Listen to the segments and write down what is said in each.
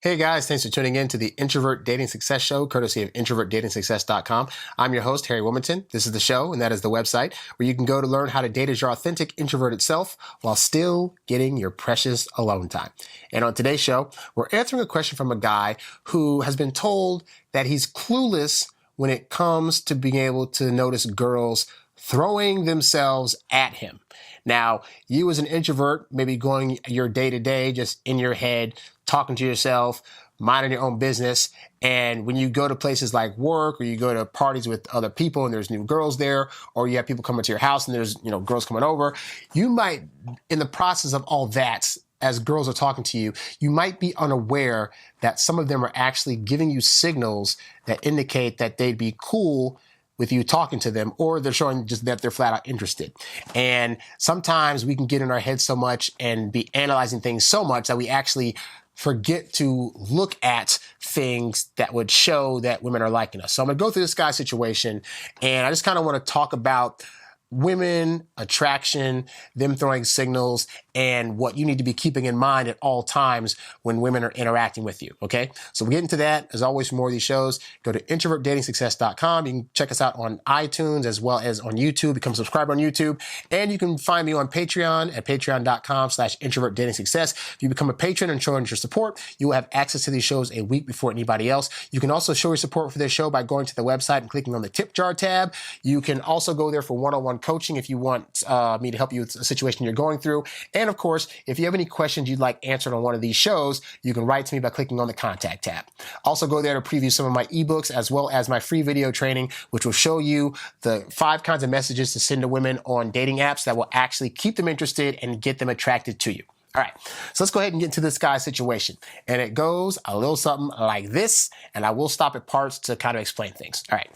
Hey guys, thanks for tuning in to the Introvert Dating Success Show, courtesy of introvertdatingsuccess.com. I'm your host, Harry Wilmington. This is the show, and that is the website where you can go to learn how to date as your authentic introverted self while still getting your precious alone time. And on today's show, we're answering a question from a guy who has been told that he's clueless when it comes to being able to notice girls throwing themselves at him. Now, you as an introvert, maybe going your day-to-day just in your head, talking to yourself, minding your own business. And when you go to places like work or you go to parties with other people and there's new girls there, or you have people coming to your house and there's, girls coming over, you might, in the process of all that, as girls are talking to you, you might be unaware that some of them are actually giving you signals that indicate that they'd be cool with you talking to them, or they're showing just that they're flat out interested. And sometimes we can get in our head so much and be analyzing things so much that we actually forget to look at things that would show that women are liking us. So I'm gonna go through this guy's situation, and I just kind of want to talk about women, attraction, them throwing signals, and what you need to be keeping in mind at all times when women are interacting with you, okay? So we'll get into that. As always, for more of these shows, go to introvertdatingsuccess.com. You can check us out on iTunes as well as on YouTube. Become a subscriber on YouTube. And you can find me on Patreon at patreon.com/introvertdatingsuccess. If you become a patron and show your support, you will have access to these shows a week before anybody else. You can also show your support for this show by going to the website and clicking on the tip jar tab. You can also go there for one-on-one coaching if you want me to help you with a situation you're going through. And of course, if you have any questions you'd like answered on one of these shows, you can write to me by clicking on the contact tab. Also go there to preview some of my eBooks as well as my free video training, which will show you the 5 kinds of messages to send to women on dating apps that will actually keep them interested and get them attracted to you. All right, so let's go ahead and get into this guy's situation. And it goes a little something like this, and I will stop at parts to kind of explain things. All right.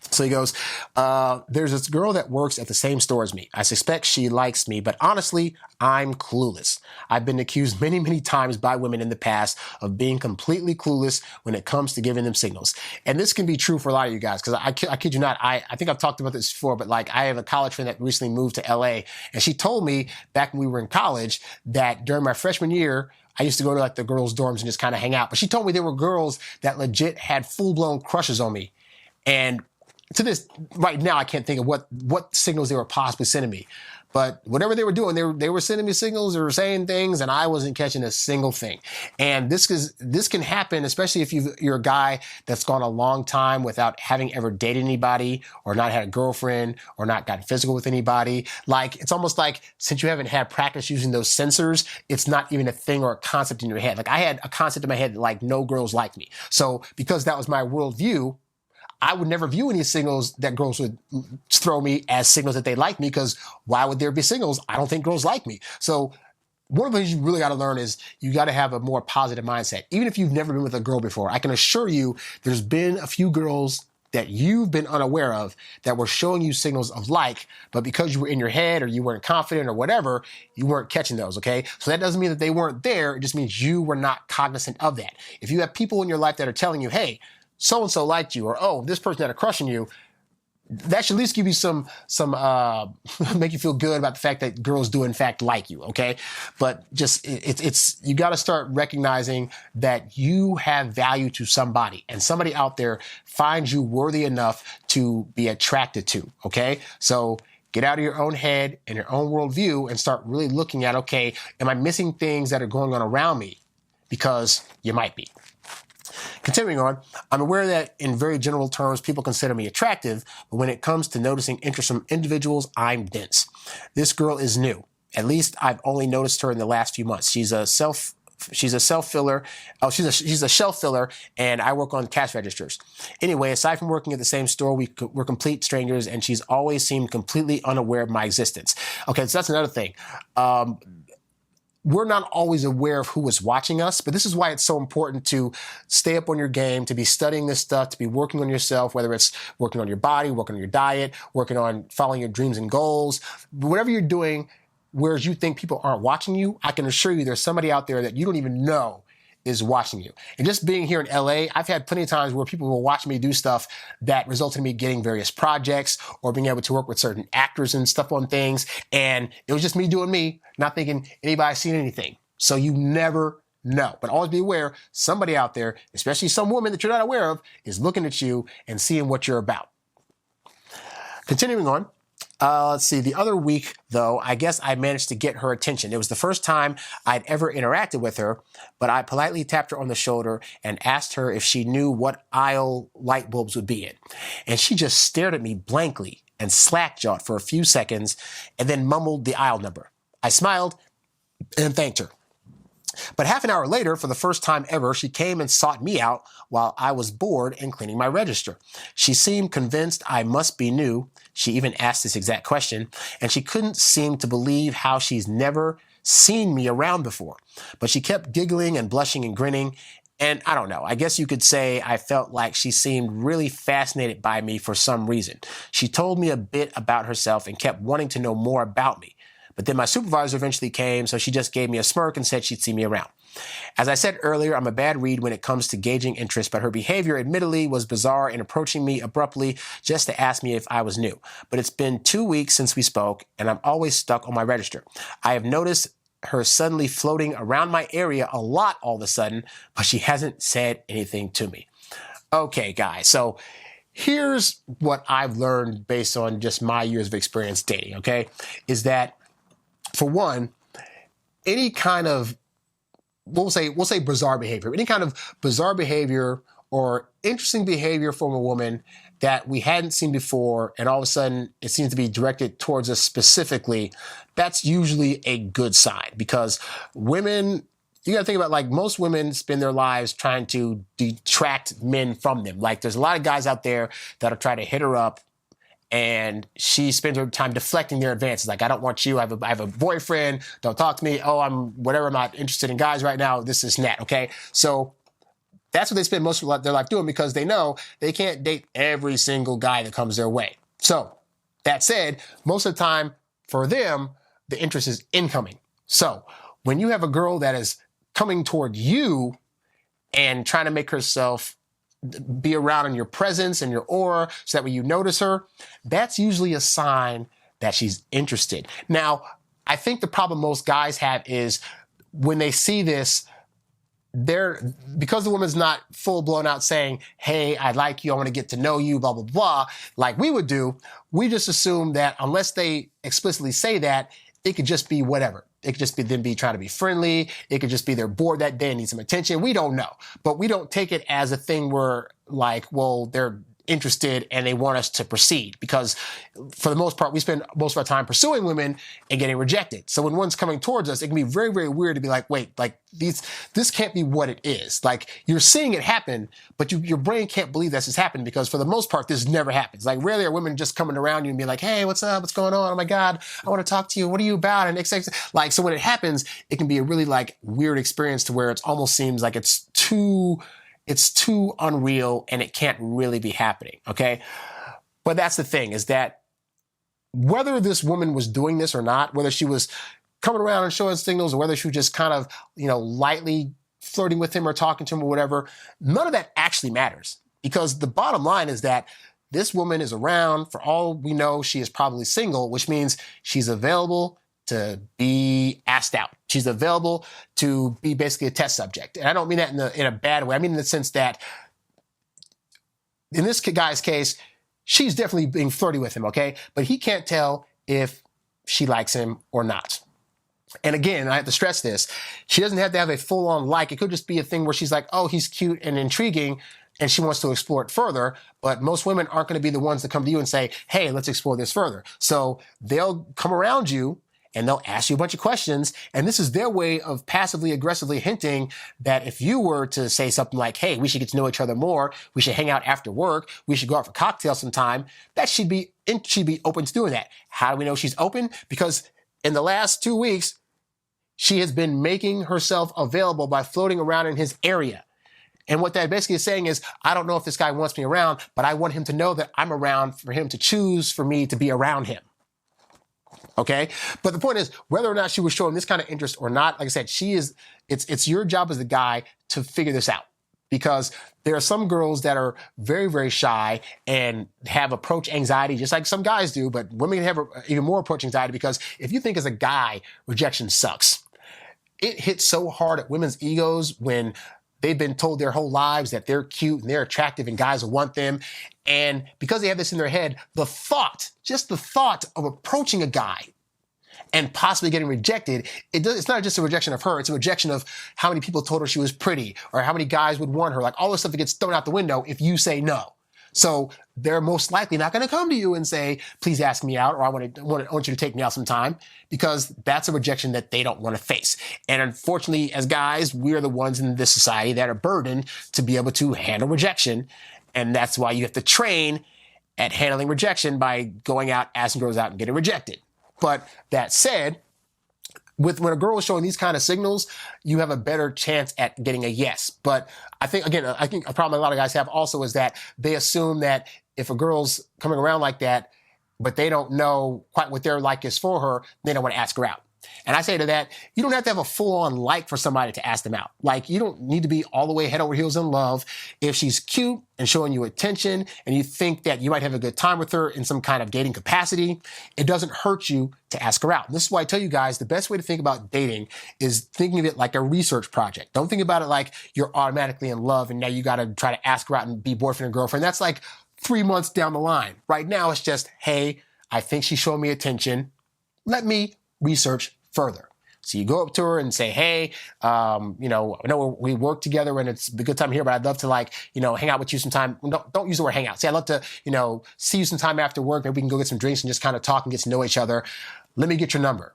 So he goes, there's this girl that works at the same store as me. I suspect she likes me, but honestly, I'm clueless. I've been accused many, many times by women in the past of being completely clueless when it comes to giving them signals. And this can be true for a lot of you guys, because I kid you not, I think I've talked about this before, but like I have a college friend that recently moved to LA, and she told me back when we were in college that during my freshman year, I used to go to like the girls' dorms and just kind of hang out. But she told me there were girls that legit had full-blown crushes on me. And to this, right now, I can't think of what signals they were possibly sending me. But whatever they were doing, they were sending me signals, they were saying things, and I wasn't catching a single thing. And this can happen, especially if you're a guy that's gone a long time without having ever dated anybody, or not had a girlfriend, or not gotten physical with anybody. Like, it's almost like since you haven't had practice using those sensors, it's not even a thing or a concept in your head. Like, I had a concept in my head that, like, no girls like me. So because that was my worldview, I would never view any signals that girls would throw me as signals that they like me, because why would there be signals? I don't think girls like me. So one of the things you really got to learn is you got to have a more positive mindset. Even if you've never been with a girl before, I can assure you there's been a few girls that you've been unaware of that were showing you signals of like, but because you were in your head or you weren't confident or whatever, you weren't catching those, okay? So that doesn't mean that they weren't there. It just means you were not cognizant of that. If you have people in your life that are telling you, hey, so-and-so liked you, or, oh, this person had a crush on you, that should at least give you some make you feel good about the fact that girls do in fact like you, okay? But just, it's you got to start recognizing that you have value to somebody, and somebody out there finds you worthy enough to be attracted to, okay? So get out of your own head and your own worldview and start really looking at, okay, am I missing things that are going on around me? Because you might be. Continuing on, I'm aware that in very general terms, people consider me attractive, but when it comes to noticing interest from individuals, I'm dense. This girl is new. At least I've only noticed her in the last few months. She's a shelf filler, and I work on cash registers. Anyway, aside from working at the same store, we're complete strangers, and she's always seemed completely unaware of my existence. Okay, so that's another thing. We're not always aware of who is watching us, but this is why it's so important to stay up on your game, to be studying this stuff, to be working on yourself, whether it's working on your body, working on your diet, working on following your dreams and goals. Whatever you're doing, whereas you think people aren't watching you, I can assure you there's somebody out there that you don't even know is watching you. And just being here in LA, I've had plenty of times where people will watch me do stuff that resulted in me getting various projects or being able to work with certain actors and stuff on things. And it was just me doing me, not thinking anybody's seen anything. So you never No. But always be aware, somebody out there, especially some woman that you're not aware of, is looking at you and seeing what you're about. Continuing on. Let's see. The other week, though, I guess I managed to get her attention. It was the first time I'd ever interacted with her, but I politely tapped her on the shoulder and asked her if she knew what aisle light bulbs would be in. And she just stared at me blankly and slack-jawed for a few seconds and then mumbled the aisle number. I smiled and thanked her. But half an hour later, for the first time ever, she came and sought me out while I was bored and cleaning my register. She seemed convinced I must be new. She even asked this exact question, and she couldn't seem to believe how she's never seen me around before. But she kept giggling and blushing and grinning, and I don't know, I guess you could say I felt like she seemed really fascinated by me for some reason. She told me a bit about herself and kept wanting to know more about me. But then my supervisor eventually came, so she just gave me a smirk and said she'd see me around. As I said earlier, I'm a bad read when it comes to gauging interest, but her behavior admittedly was bizarre in approaching me abruptly just to ask me if I was new. But it's been 2 weeks since we spoke, and I'm always stuck on my register. I have noticed her suddenly floating around my area a lot all of a sudden, but she hasn't said anything to me. Okay, guys, so here's what I've learned based on just my years of experience dating, okay, is that for one, any kind of, we'll say bizarre behavior, any kind of bizarre behavior or interesting behavior from a woman that we hadn't seen before, and all of a sudden it seems to be directed towards us specifically, that's usually a good sign, because women, you got to think about, like, most women spend their lives trying to detract men from them. Like, there's a lot of guys out there that'll try to hit her up, and she spends her time deflecting their advances. Like, I don't want you. I have a boyfriend. Don't talk to me. Oh, I'm not interested in guys right now. This is that. Okay. So that's what they spend most of their life doing, because they know they can't date every single guy that comes their way. So that said, most of the time for them, the interest is incoming. So when you have a girl that is coming toward you and trying to make herself be around in your presence and your aura so that when you notice her, that's usually a sign that she's interested. Now, I think the problem most guys have is when they see this, because the woman's not full blown out saying, hey, I like you, I want to get to know you, blah, blah, blah, like we would do, we just assume that unless they explicitly say that, it could just be whatever. It could just be them trying to be friendly. It could just be they're bored that day and need some attention. We don't know. But we don't take it as a thing where, like, well, they're interested and they want us to proceed, because for the most part, we spend most of our time pursuing women and getting rejected. So when one's coming towards us, it can be very, very weird to be like, wait, like this can't be what it is. Like, you're seeing it happen, but your brain can't believe this has happened, because for the most part, this never happens. Like, rarely are women just coming around you and being like, hey, what's up? What's going on? Oh my God, I want to talk to you. What are you about? And like, so when it happens, it can be a really like weird experience to where it almost seems like it's too unreal and it can't really be happening, okay? But that's the thing, is that whether this woman was doing this or not, whether she was coming around and showing signals or whether she was just kind of, lightly flirting with him or talking to him or whatever, none of that actually matters. Because the bottom line is that this woman is around. For all we know, she is probably single, which means she's available to be asked out. She's available to be basically a test subject. And I don't mean that in a bad way. I mean in the sense that in this guy's case, she's definitely being flirty with him, okay? But he can't tell if she likes him or not. And again, I have to stress this. She doesn't have to have a full-on like. It could just be a thing where she's like, oh, he's cute and intriguing, and she wants to explore it further. But most women aren't going to be the ones that come to you and say, hey, let's explore this further. So they'll come around you and they'll ask you a bunch of questions. And this is their way of passively aggressively hinting that if you were to say something like, hey, we should get to know each other more, we should hang out after work, we should go out for cocktails sometime, that she'd be open to doing that. How do we know she's open? Because in the last 2 weeks, she has been making herself available by floating around in his area. And what that basically is saying is, I don't know if this guy wants me around, but I want him to know that I'm around for him to choose for me to be around him. Okay? But the point is, whether or not she was showing this kind of interest or not, like I said, it's your job as the guy to figure this out. Because there are some girls that are very, very shy and have approach anxiety, just like some guys do, but women have even more approach anxiety, because if you think as a guy, rejection sucks, it hits so hard at women's egos when they've been told their whole lives that they're cute and they're attractive and guys will want them. And because they have this in their head, just the thought of approaching a guy and possibly getting rejected, it's not just a rejection of her, it's a rejection of how many people told her she was pretty or how many guys would want her, like all this stuff that gets thrown out the window if you say no. So they're most likely not going to come to you and say, please ask me out, or I want you to take me out sometime, because that's a rejection that they don't want to face. And unfortunately, as guys, we're the ones in this society that are burdened to be able to handle rejection. And that's why you have to train at handling rejection by going out, asking girls out and getting rejected. But that said, when a girl is showing these kind of signals, you have a better chance at getting a yes. But I think a problem a lot of guys have also is that they assume that if a girl's coming around like that, but they don't know quite what their like is for her, they don't want to ask her out. And I say to that, you don't have to have a full-on like for somebody to ask them out. Like, you don't need to be all the way head over heels in love. If she's cute and showing you attention and you think that you might have a good time with her in some kind of dating capacity, it doesn't hurt you to ask her out. And this is why I tell you guys, the best way to think about dating is thinking of it like a research project. Don't think about it like you're automatically in love and now you got to try to ask her out and be boyfriend and girlfriend. That's like 3 months down the line. Right now, it's just, hey, I think she's showing me attention. Let me research further. So you go up to her and say, hey, I know we work together and it's a good time here, but I'd love to hang out with you sometime. Don't use the word hang out. Say, I'd love to, see you sometime after work. Maybe we can go get some drinks and just kind of talk and get to know each other. Let me get your number.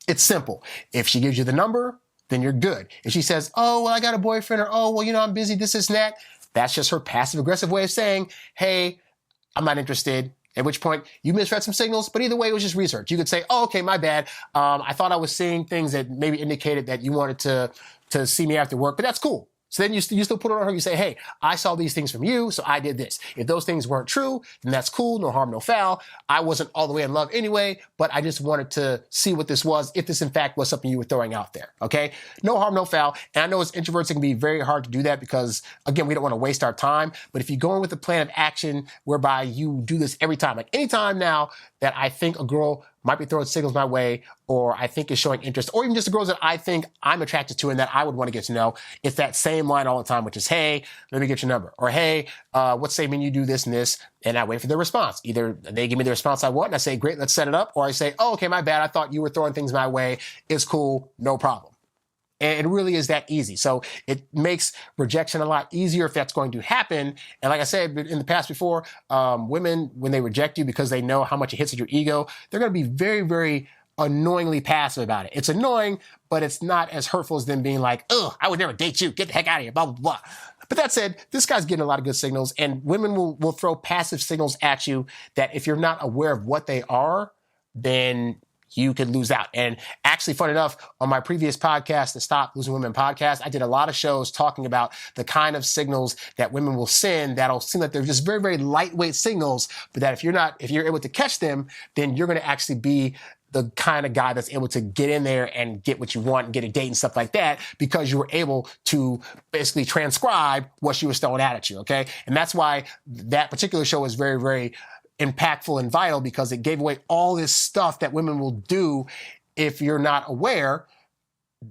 It's simple. If she gives you the number, then you're good. If she says, oh, well, I got a boyfriend, or, oh, well, I'm busy, this and that, that's just her passive aggressive way of saying, hey, I'm not interested. At which point you misread some signals, but either way, it was just research. You could say, oh, okay, my bad. I thought I was seeing things that maybe indicated that you wanted to see me after work, but that's cool. So then you still put it on her. You say, hey, I saw these things from you, so I did this. If those things weren't true, then that's cool. No harm, no foul. I wasn't all the way in love anyway, but I just wanted to see what this was, if this in fact was something you were throwing out there. Okay? No harm, no foul. And I know as introverts, it can be very hard to do that because, again, we don't want to waste our time. But if you go in with a plan of action whereby you do this every time, like anytime now that I think a girl might be throwing signals my way, or I think is showing interest, or even just the girls that I think I'm attracted to and that I would want to get to know, it's that same line all the time, which is, hey, let me get your number. Or, hey, what's say when you do this and this? And I wait for their response. Either they give me the response I want and I say, great, let's set it up. Or I say, oh, okay, my bad. I thought you were throwing things my way. It's cool. No problem. And it really is that easy. So it makes rejection a lot easier if that's going to happen. And like I said in the past before, women, when they reject you because they know how much it hits at your ego, they're going to be very, very annoyingly passive about it. It's annoying, but it's not as hurtful as them being like, ugh, I would never date you. Get the heck out of here, blah, blah, blah. But that said, this guy's getting a lot of good signals, and women will throw passive signals at you that if you're not aware of what they are, then you could lose out. And actually, fun enough, on my previous podcast, the Stop Losing Women podcast, I did a lot of shows talking about the kind of signals that women will send that'll seem like they're just very, very lightweight signals, but that if you're able to catch them, then you're going to actually be the kind of guy that's able to get in there and get what you want and get a date and stuff like that because you were able to basically transcribe what she was throwing at you, okay? And that's why that particular show is very, very impactful and vital, because it gave away all this stuff that women will do if you're not aware.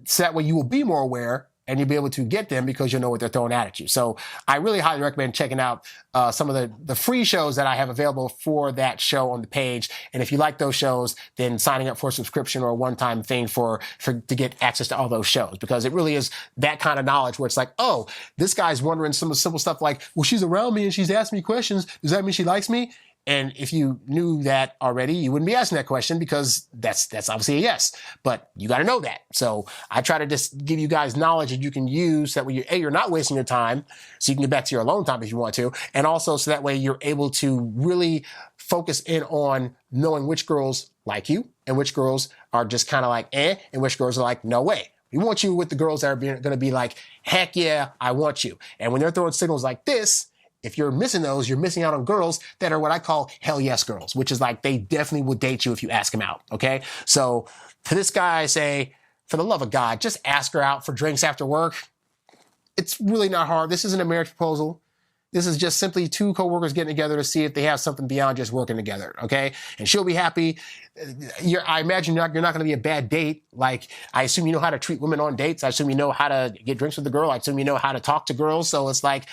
So that way you will be more aware and you'll be able to get them because you'll know what they're throwing at you. So I really highly recommend checking out some of the free shows that I have available for that show on the page. And if you like those shows, then signing up for a subscription or a one-time thing to get access to all those shows, because it really is that kind of knowledge where it's like, oh, this guy's wondering some simple stuff like, well, she's around me and she's asking me questions. Does that mean she likes me? And if you knew that already, you wouldn't be asking that question, because that's obviously a yes. But you got to know that. So I try to just give you guys knowledge that you can use, so that way you're not wasting your time, so you can get back to your alone time if you want to. And also so that way you're able to really focus in on knowing which girls like you and which girls are just kind of like, and which girls are like, no way. We want you with the girls that are going to be like, heck yeah, I want you. And when they're throwing signals like this, if you're missing those, you're missing out on girls that are what I call hell yes girls, which is like they definitely will date you if you ask them out, okay? So to this guy, I say, for the love of God, just ask her out for drinks after work. It's really not hard. This isn't a marriage proposal. This is just simply two coworkers getting together to see if they have something beyond just working together, okay? And she'll be happy. I imagine you're not going to be a bad date. Like, I assume you know how to treat women on dates. I assume you know how to get drinks with the girl. I assume you know how to talk to girls. So it's like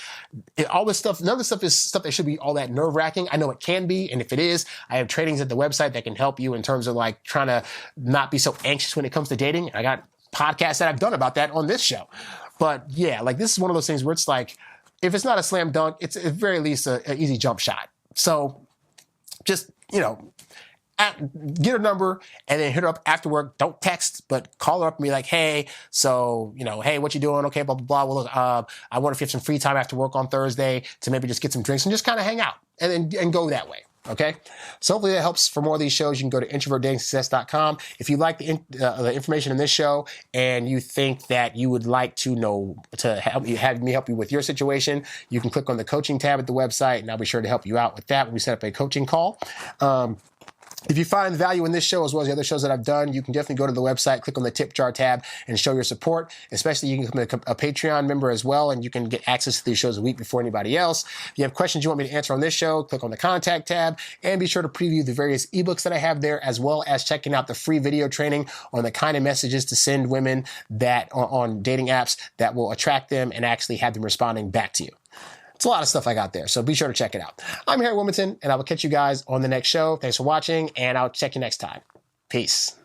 all this stuff, none of this stuff is stuff that should be all that nerve-wracking. I know it can be, and if it is, I have trainings at the website that can help you in terms of like trying to not be so anxious when it comes to dating. I got podcasts that I've done about that on this show. But yeah, like this is one of those things where it's like, if it's not a slam dunk, it's at very least an easy jump shot. So just, get her number and then hit her up after work. Don't text, but call her up and be like, hey, so, hey, what you doing? Okay, blah, blah, blah. Well, look, I wonder if you have some free time after work on Thursday to maybe just get some drinks and just kind of hang out and go that way. Okay. So hopefully that helps. For more of these shows, you can go to introvertdatingsuccess.com. If you like the information in this show and you think that you would like to have me help you with your situation, you can click on the coaching tab at the website and I'll be sure to help you out with that when we set up a coaching call. If you find value in this show as well as the other shows that I've done, you can definitely go to the website, click on the tip jar tab, and show your support. Especially, you can become a Patreon member as well, and you can get access to these shows a week before anybody else. If you have questions you want me to answer on this show, click on the contact tab, and be sure to preview the various ebooks that I have there, as well as checking out the free video training on the kind of messages to send women that on dating apps that will attract them and actually have them responding back to you. It's a lot of stuff I got there, so be sure to check it out. I'm HarryWilmington, and I will catch you guys on the next show. Thanks for watching, and I'll check you next time. Peace.